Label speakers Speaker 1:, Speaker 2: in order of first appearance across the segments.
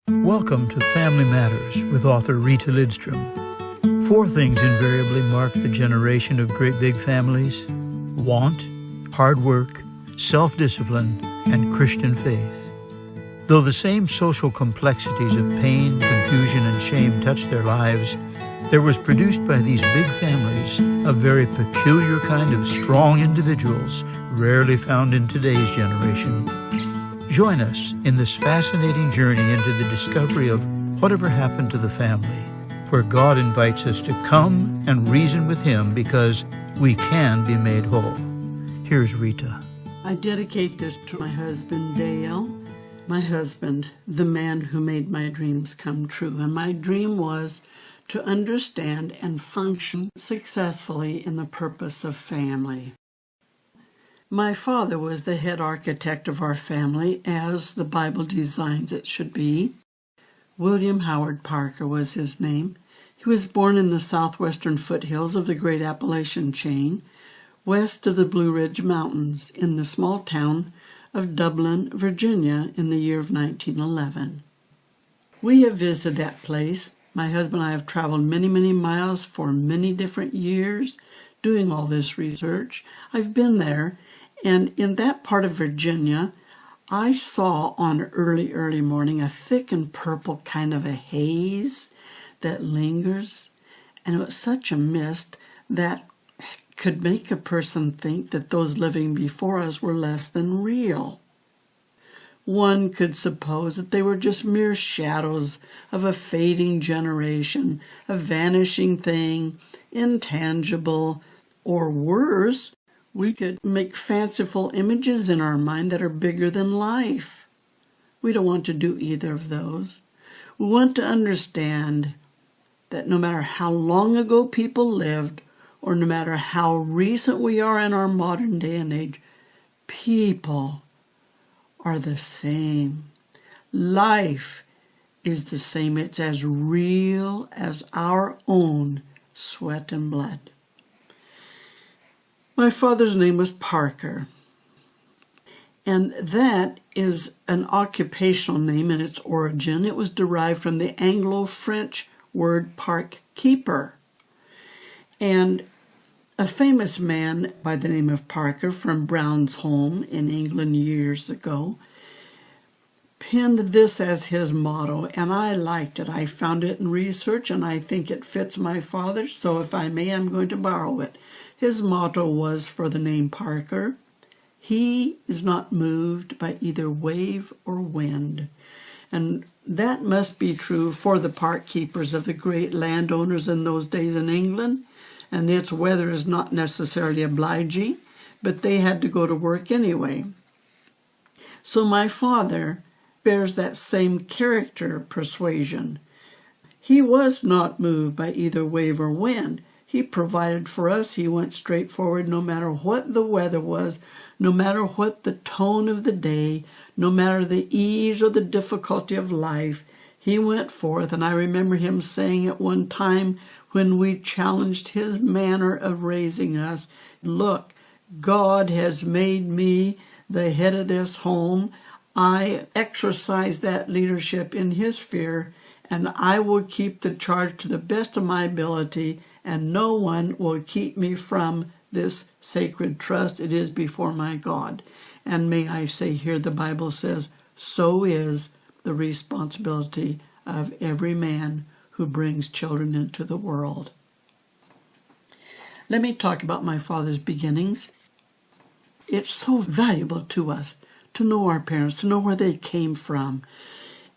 Speaker 1: Welcome to Family Matters with author Rita Lidstrom. 4 things invariably mark the generation of great big families: want, hard work, self-discipline, and Christian faith. Though the same social complexities of pain, confusion, and shame touched their lives, there was produced by these big families a very peculiar kind of strong individuals rarely found in today's generation. Join us in this fascinating journey into the discovery of whatever happened to the family, where God invites us to come and reason with Him because we can be made whole. Here's Rita.
Speaker 2: I dedicate this to my husband, Dale. My husband, the man who made my dreams come true. And my dream was to understand and function successfully in the purpose of family. My father was the head architect of our family, as the Bible designs it should be. William Howard Parker was his name. He was born in the southwestern foothills of the Great Appalachian Chain, west of the Blue Ridge Mountains, in the small town of Dublin, Virginia, in the year of 1911. We have visited that place. My husband and I have traveled many, many miles for many different years doing all this research. I've been there. And in that part of Virginia, I saw on early morning a thick and purple kind of a haze that lingers. And it was such a mist that could make a person think that those living before us were less than real. One could suppose that they were just mere shadows of a fading generation, a vanishing thing, intangible, or worse, we could make fanciful images in our mind that are bigger than life. We don't want to do either of those. We want to understand that no matter how long ago people lived, or no matter how recent we are in our modern day and age, people are the same. Life is the same. It's as real as our own sweat and blood. My father's name was Parker, and that is an occupational name in its origin. It was derived from the Anglo-French word park keeper. And a famous man by the name of Parker from Brown's Home in England years ago penned this as his motto, and I liked it. I found it in research, and I think it fits my father, so if I may, I'm going to borrow it. His motto was for the name Parker: "He is not moved by either wave or wind." And that must be true for the park keepers of the great landowners in those days in England. And its weather is not necessarily obliging, but they had to go to work anyway. So my father bears that same character persuasion. He was not moved by either wave or wind. He provided for us. He went straight forward no matter what the weather was, no matter what the tone of the day, no matter the ease or the difficulty of life. He went forth, and I remember him saying at one time when we challenged his manner of raising us, "Look, God has made me the head of this home. I exercise that leadership in His fear, and I will keep the charge to the best of my ability, and no one will keep me from this sacred trust. It is before my God." And may I say here, the Bible says, so is the responsibility of every man who brings children into the world. Let me talk about my father's beginnings. It's so valuable to us to know our parents, to know where they came from.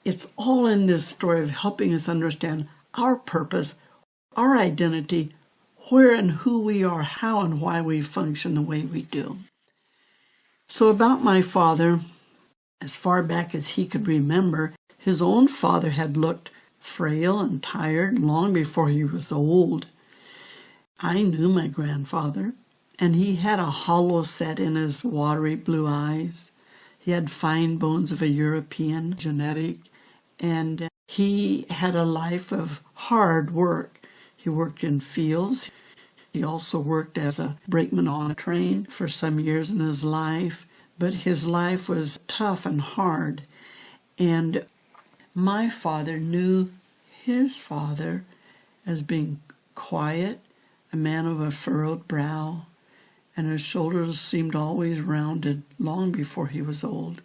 Speaker 2: It's all in this story of helping us understand our purpose, our identity, where and who we are, how and why we function the way we do. So about my father, as far back as he could remember, his own father had looked frail and tired long before he was old. I knew my grandfather, and he had a hollow set in his watery blue eyes. He had fine bones of a European genetic, and he had a life of hard work. He worked in fields. He also worked as a brakeman on a train for some years in his life, but his life was tough and hard. And My father knew his father as being quiet, a man of a furrowed brow, and his shoulders seemed always rounded long before he was old.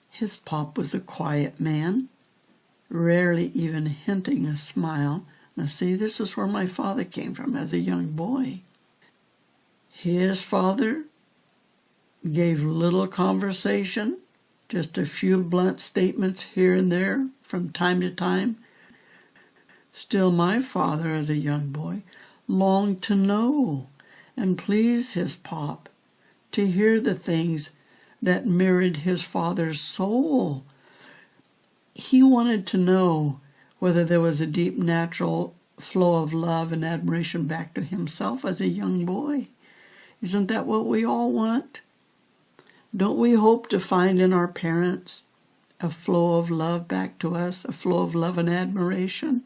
Speaker 2: His pop was a quiet man, rarely even hinting a smile. Now see, this is where my father came from as a young boy. His father gave little conversation, just a few blunt statements here and there from time to time. Still, my father, as a young boy, longed to know and please his pop, to hear the things that mirrored his father's soul. He wanted to know whether there was a deep natural flow of love and admiration back to himself as a young boy. Isn't that what we all want? Don't we hope to find in our parents a flow of love back to us, a flow of love and admiration?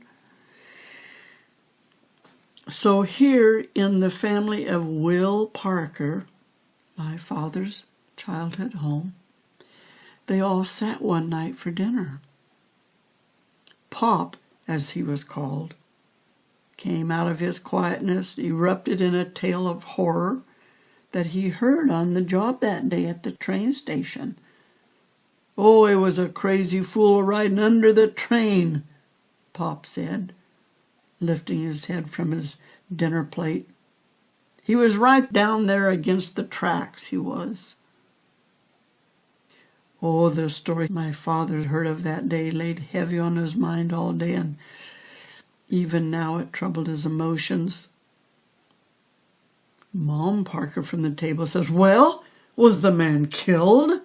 Speaker 2: So here in the family of Will Parker, my father's childhood home, they all sat one night for dinner. Pop, as he was called, came out of his quietness, erupted in a tale of horror that he heard on the job that day at the train station. Oh, it was a crazy fool riding under the train, Pop said, lifting his head from his dinner plate. He was right down there against the tracks, he was. Oh, the story my father heard of that day laid heavy on his mind all day, and even now it troubled his emotions. Mom Parker from the table says, "Well, was the man killed?"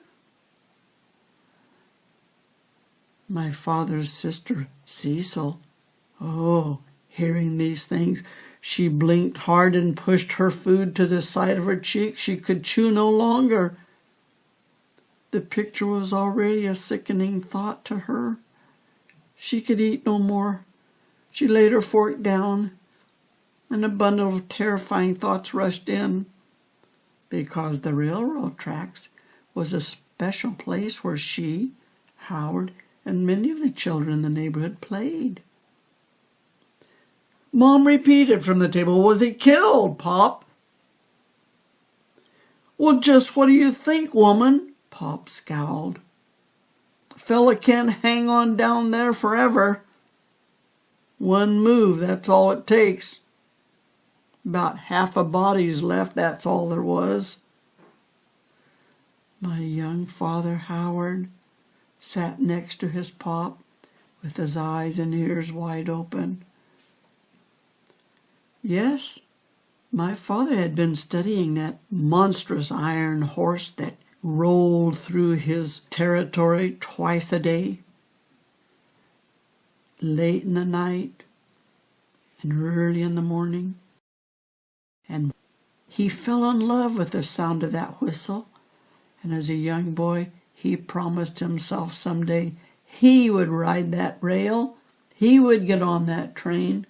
Speaker 2: My father's sister, Cecil, hearing these things, she blinked hard and pushed her food to the side of her cheek. She could chew no longer. The picture was already a sickening thought to her. She could eat no more. She laid her fork down, and a bundle of terrifying thoughts rushed in, because the railroad tracks was a special place where she, Howard, and many of the children in the neighborhood played. Mom repeated from the table, "Was he killed, Pop?" "Well, just what do you think, woman?" Pop scowled. "A fella can't hang on down there forever. One move, that's all it takes. About half a body's left, that's all there was." My young father, Howard, sat next to his pop with his eyes and ears wide open. Yes, my father had been studying that monstrous iron horse that rolled through his territory twice a day, late in the night and early in the morning. And he fell in love with the sound of that whistle, and as a young boy, he promised himself someday he would ride that rail, he would get on that train.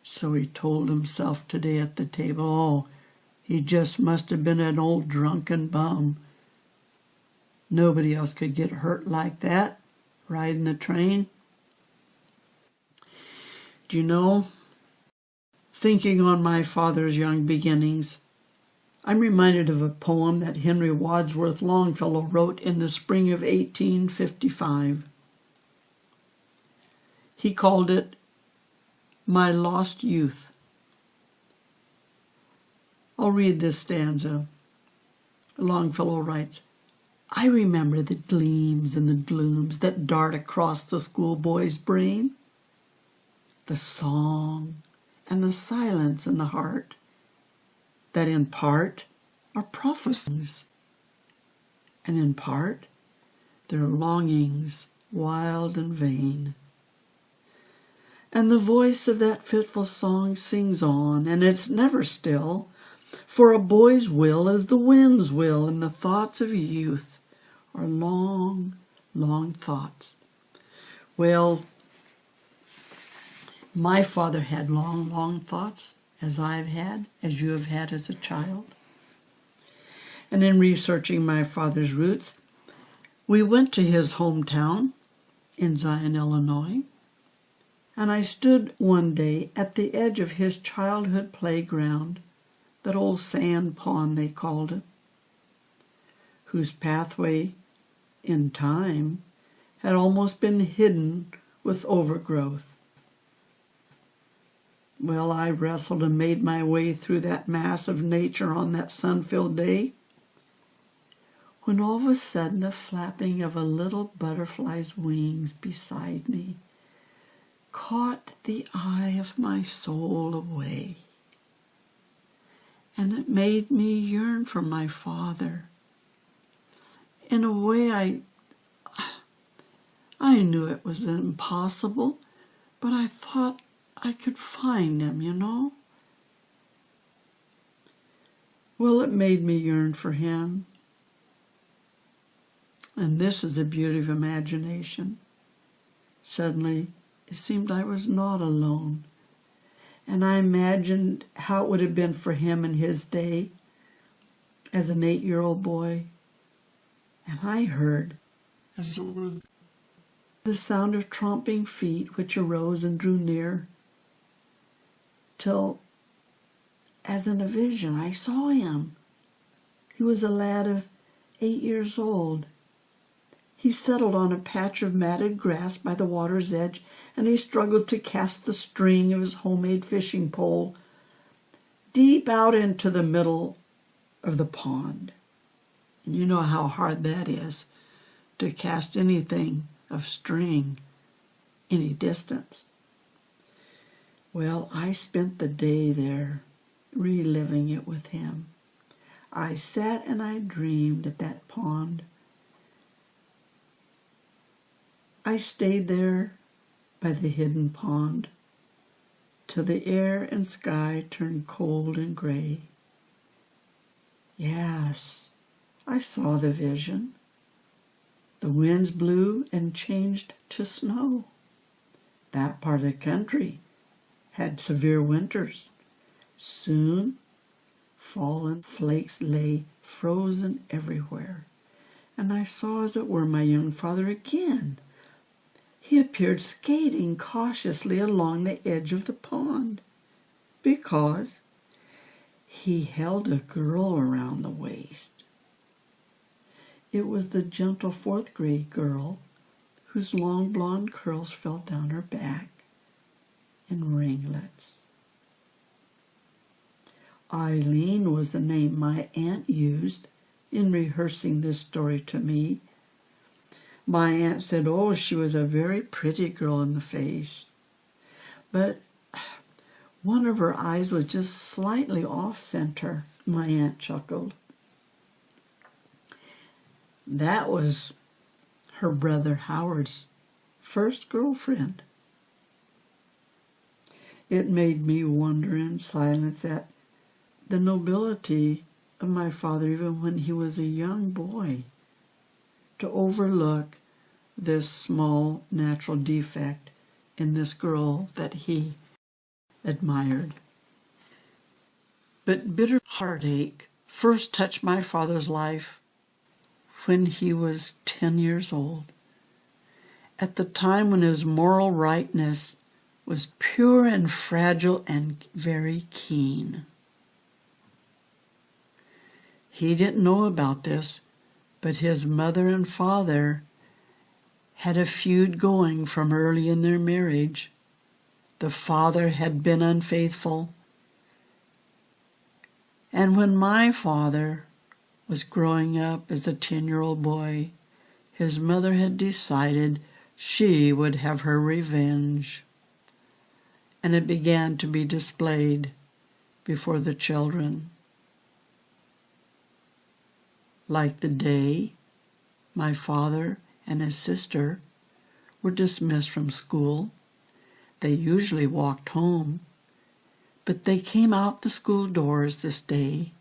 Speaker 2: So he told himself today at the table, he just must have been an old drunken bum. Nobody else could get hurt like that, riding the train. Do you know, thinking on my father's young beginnings, I'm reminded of a poem that Henry Wadsworth Longfellow wrote in the spring of 1855. He called it My Lost Youth. I'll read this stanza. Longfellow writes, "I remember the gleams and the glooms that dart across the schoolboy's brain, the song and the silence in the heart, that in part are prophecies, and in part they're longings wild and vain. And the voice of that fitful song sings on, and it's never still, for a boy's will is the wind's will, and the thoughts of youth are long, long thoughts." Well, my father had long, long thoughts, as I've had, as you have had as a child. And in researching my father's roots, we went to his hometown in Zion, Illinois, and I stood one day at the edge of his childhood playground, that old sand pond they called it, whose pathway in time had almost been hidden with overgrowth. Well, I wrestled and made my way through that mass of nature on that sun-filled day, when all of a sudden the flapping of a little butterfly's wings beside me caught the eye of my soul away. And it made me yearn for my father. In a way, I knew it was impossible, but I thought I could find him, you know. Well, it made me yearn for him. And this is the beauty of imagination. Suddenly, it seemed I was not alone. And I imagined how it would have been for him in his day as an 8-year-old boy. And I heard, as it were, the sound of tromping feet which arose and drew near, till, as in a vision, I saw him. He was a lad of 8 years old. He settled on a patch of matted grass by the water's edge, and he struggled to cast the string of his homemade fishing pole deep out into the middle of the pond. And you know how hard that is, to cast anything of string any distance. Well, I spent the day there, reliving it with him. I sat and I dreamed at that pond. I stayed there by the hidden pond till the air and sky turned cold and gray. Yes, I saw the vision. The winds blew and changed to snow. That part of the country had severe winters. Soon, fallen flakes lay frozen everywhere, and I saw, as it were, my young father again. He appeared skating cautiously along the edge of the pond, because he held a girl around the waist. It was the gentle 4th-grade girl whose long blonde curls fell down her back in ringlets. Eileen was the name my aunt used in rehearsing this story to me. My aunt said, oh, she was a very pretty girl in the face, but one of her eyes was just slightly off-center. My aunt chuckled. That was her brother Howard's first girlfriend. It made me wonder in silence at the nobility of my father, even when he was a young boy, to overlook this small natural defect in this girl that he admired. But bitter heartache first touched my father's life when he was 10 years old, at the time when his moral rightness was pure and fragile and very keen. He didn't know about this, but his mother and father had a feud going from early in their marriage. The father had been unfaithful, and when my father was growing up as a 10-year-old boy, his mother had decided she would have her revenge, and it began to be displayed before the children. Like the day my father and his sister were dismissed from school, they usually walked home, but they came out the school doors this day,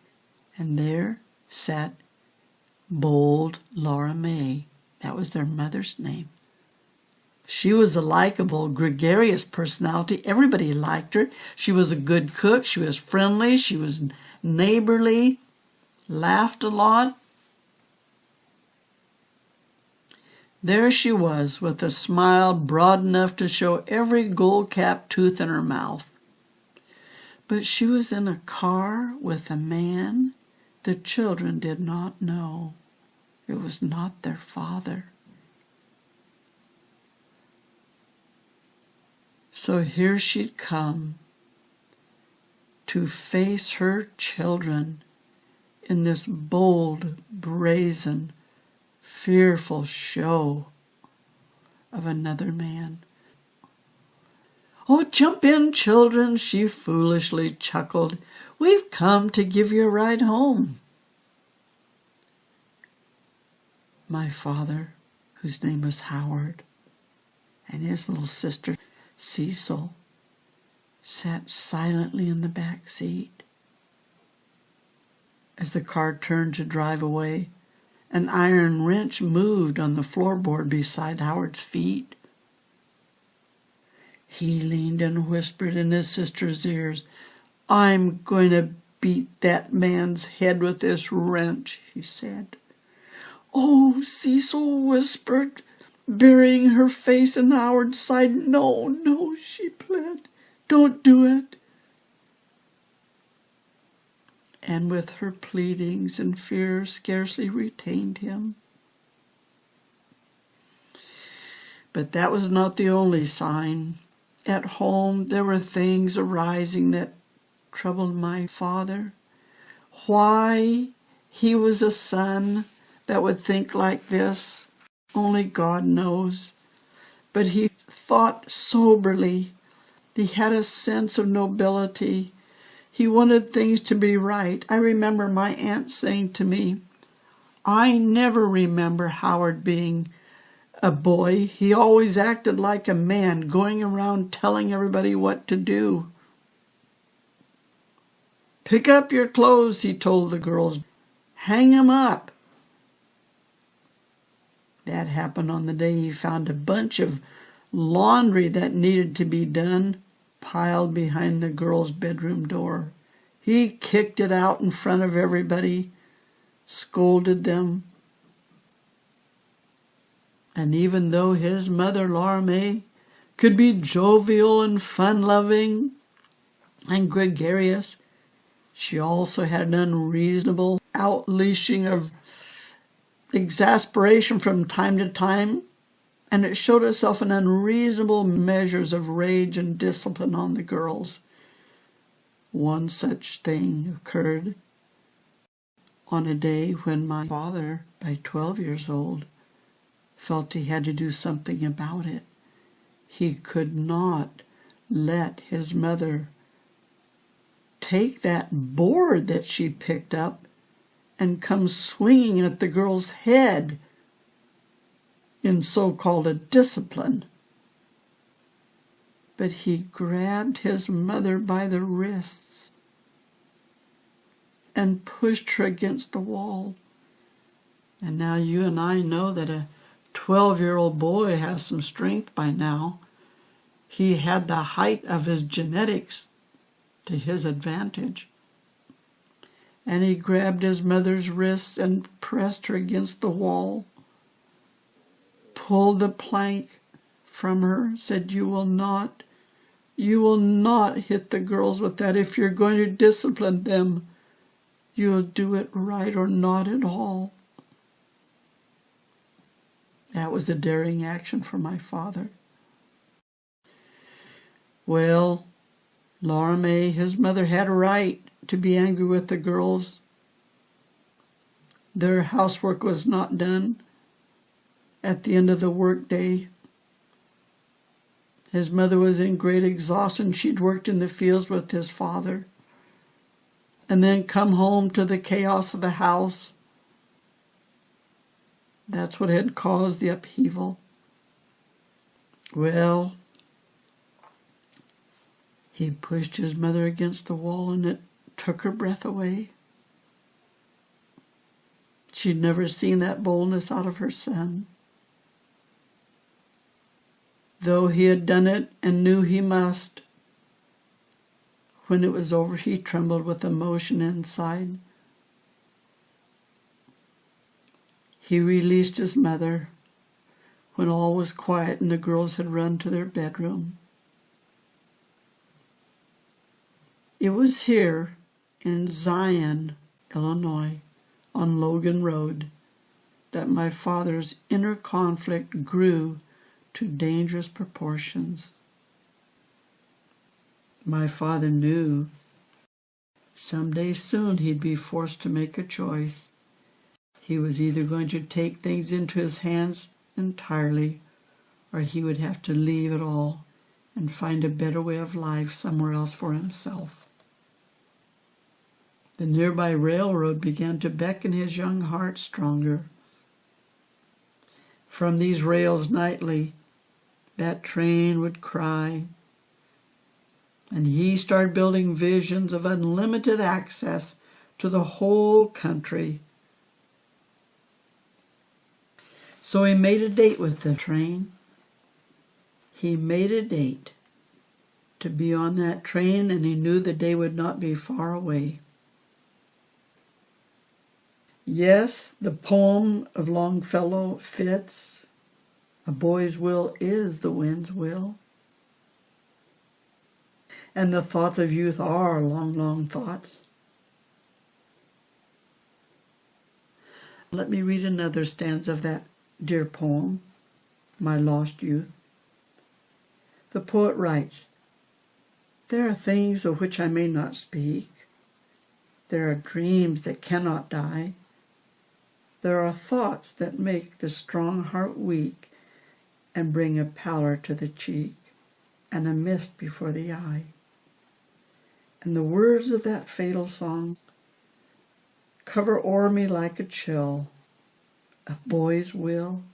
Speaker 2: and there sat bold Laura May. That was their mother's name. She was a likable, gregarious personality. Everybody liked her. She was a good cook. She was friendly. She was neighborly. laughed a lot. There she was, with a smile broad enough to show every gold-capped tooth in her mouth. But she was in a car with a man the children did not know. It was not their father. So here she'd come to face her children in this bold, brazen, fearful show of another man. "Oh, jump in, children," she foolishly chuckled. "We've come to give you a ride home." My father, whose name was Howard, and his little sister, Cecil, sat silently in the back seat. As the car turned to drive away, an iron wrench moved on the floorboard beside Howard's feet. He leaned and whispered in his sister's ears, "I'm going to beat that man's head with this wrench," he said. "Oh," Cecil whispered, burying her face in Howard's side. "No, no," she pled. "Don't do it." And with her pleadings and fear scarcely retained him. But that was not the only sign. At home there were things arising that troubled my father. Why he was a son that would think like this, only God knows. But he thought soberly. He had a sense of nobility. He wanted things to be right. I remember my aunt saying to me, "I never remember Howard being a boy. He always acted like a man, going around telling everybody what to do." "Pick up your clothes," he told the girls. "Hang 'em up." That happened on the day he found a bunch of laundry that needed to be done piled behind the girls' bedroom door. He kicked it out in front of everybody, scolded them. And even though his mother, Laura May, could be jovial and fun-loving and gregarious, she also had an unreasonable outleashing of exasperation from time to time, and it showed itself in unreasonable measures of rage and discipline on the girls. One such thing occurred on a day when my father, by 12 years old, felt he had to do something about it. He could not let his mother take that board that she picked up and come swinging at the girl's head in so-called a discipline. But he grabbed his mother by the wrists and pushed her against the wall. And now you and I know that a 12-year-old boy has some strength by now. He had the height of his genetics to his advantage. And he grabbed his mother's wrists and pressed her against the wall, pulled the plank from her, said, you will not hit the girls with that. If you're going to discipline them, you'll do it right or not at all." That was a daring action for my father. Well, Laura May, his mother, had a right to be angry with the girls. Their housework was not done at the end of the workday. His mother was in great exhaustion. She'd worked in the fields with his father and then come home to the chaos of the house. That's what had caused the upheaval. Well, he pushed his mother against the wall and it took her breath away. She'd never seen that boldness out of her son. Though he had done it and knew he must, when it was over, he trembled with emotion inside. He released his mother when all was quiet and the girls had run to their bedroom. It was here in Zion, Illinois, on Logan Road, that my father's inner conflict grew to dangerous proportions. My father knew someday soon he'd be forced to make a choice. He was either going to take things into his hands entirely, or he would have to leave it all and find a better way of life somewhere else for himself. The nearby railroad began to beckon his young heart stronger. From these rails nightly, that train would cry, and he started building visions of unlimited access to the whole country. So he made a date with the train. He made a date to be on that train, and he knew the day would not be far away. Yes, the poem of Longfellow fits. A boy's will is the wind's will. And the thoughts of youth are long, long thoughts. Let me read another stanza of that dear poem, My Lost Youth. The poet writes, "There are things of which I may not speak. There are dreams that cannot die. There are thoughts that make the strong heart weak and bring a pallor to the cheek and a mist before the eye. And the words of that fatal song cover o'er me like a chill. A boy's will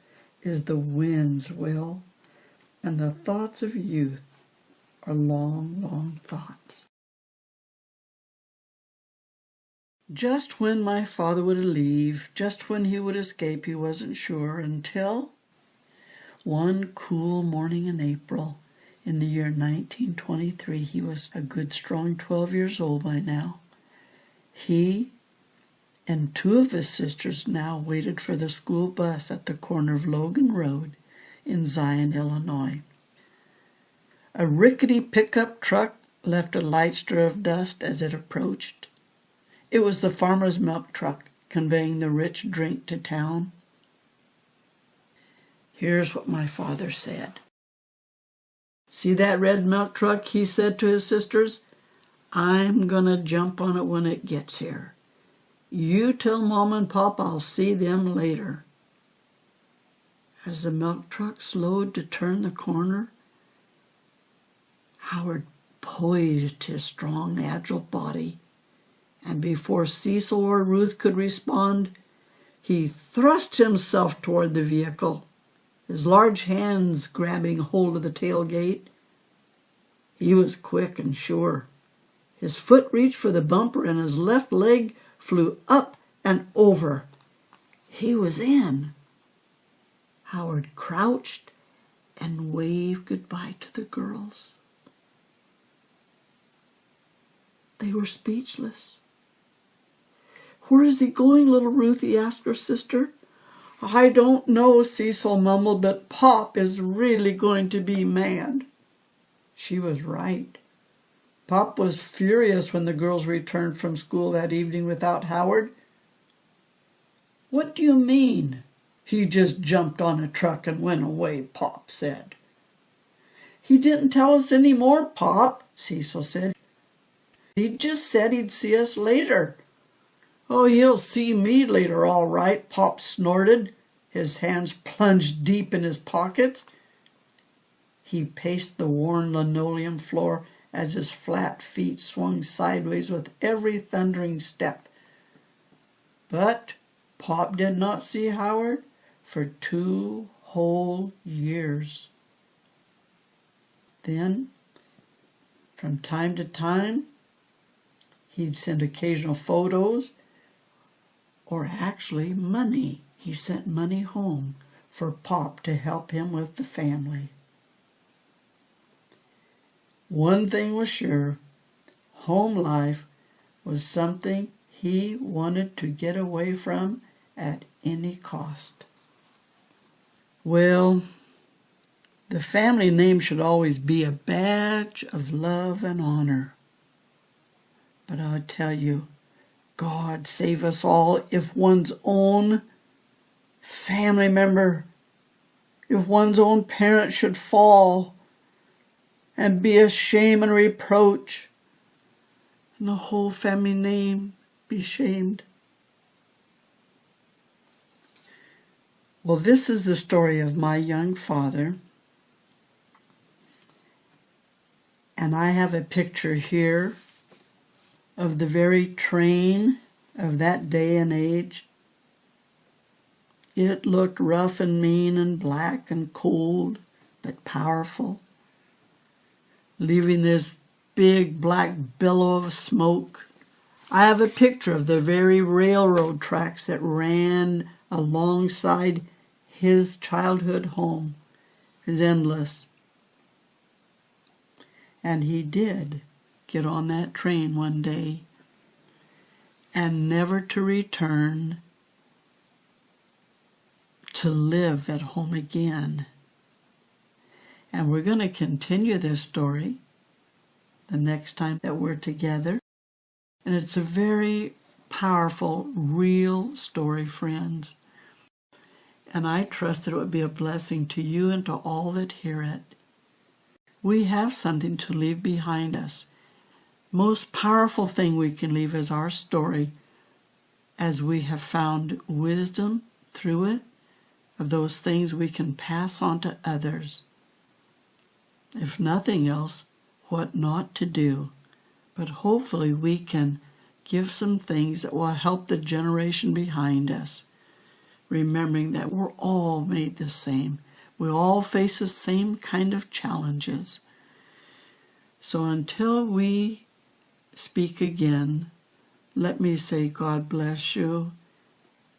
Speaker 2: is the wind's will, and the thoughts of youth are long, long thoughts." Just when my father would leave, just when he would escape, he wasn't sure, until one cool morning in April in the year 1923, he was a good strong 12 years old by now. He and two of his sisters now waited for the school bus at the corner of Logan Road in Zion, Illinois. A rickety pickup truck left a light stir of dust as it approached. It was the farmer's milk truck conveying the rich drink to town. Here's what my father said. "See that red milk truck?" he said to his sisters. "I'm going to jump on it when it gets here. You tell Mom and Pop I'll see them later." As the milk truck slowed to turn the corner, Howard poised his strong, agile body, and before Cecil or Ruth could respond, he thrust himself toward the vehicle, his large hands grabbing hold of the tailgate. He was quick and sure. His foot reached for the bumper, and his left leg flew up and over. He was in. Howard crouched and waved goodbye to the girls. They were speechless. "Where is he going, little Ruthie?" asked her sister. "I don't know," Cecil mumbled, "but Pop is really going to be mad." She was right. Pop was furious when the girls returned from school that evening without Howard. "What do you mean? He just jumped on a truck and went away," Pop said. "He didn't tell us any more, Pop," Cecil said. "He just said he'd see us later." "Oh, he'll see me later, all right," Pop snorted, his hands plunged deep in his pockets. He paced the worn linoleum floor as his flat feet swung sideways with every thundering step. But Pop did not see Howard for 2 whole years. Then, from time to time, he'd send occasional photos, or actually money. He sent money home for Pop to help him with the family. One thing was sure, home life was something he wanted to get away from at any cost. Well, the family name should always be a badge of love and honor. But I'll tell you, God save us all if one's own family member, if one's own parent should fall and be a shame and reproach, and the whole family name be shamed. Well, this is the story of my young father. And I have a picture here of the very train of that day and age. It looked rough and mean and black and cold, but powerful, leaving this big black billow of smoke. I have a picture of the very railroad tracks that ran alongside his childhood home. Is endless. And he did get on that train one day, and never to return to live at home again. And we're going to continue this story the next time that we're together. And it's a very powerful, real story, friends. And I trust that it would be a blessing to you and to all that hear it. We have something to leave behind us. Most powerful thing we can leave is our story, as we have found wisdom through it, of those things we can pass on to others. If nothing else, what not to do. But hopefully we can give some things that will help the generation behind us, remembering that we're all made the same. We all face the same kind of challenges. So until we speak again, let me say God bless you,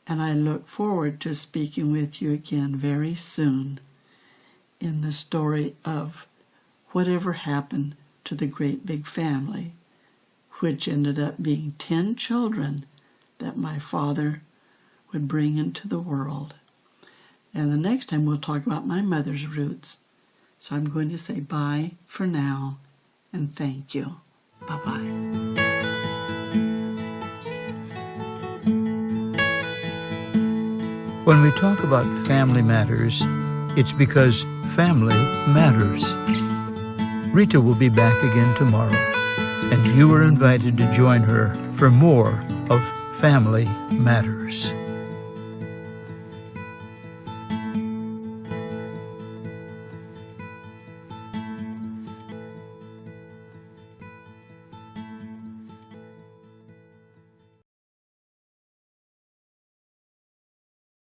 Speaker 2: and I look forward to speaking with you again very soon in the story of whatever happened to the great big family, which ended up being 10 children that my father would bring into the world. And the next time we'll talk about my mother's roots. So I'm going to say bye for now, and thank you. Bye-bye.
Speaker 1: When we talk about family matters, it's because family matters. Rita will be back again tomorrow, and you are invited to join her for more of Family Matters.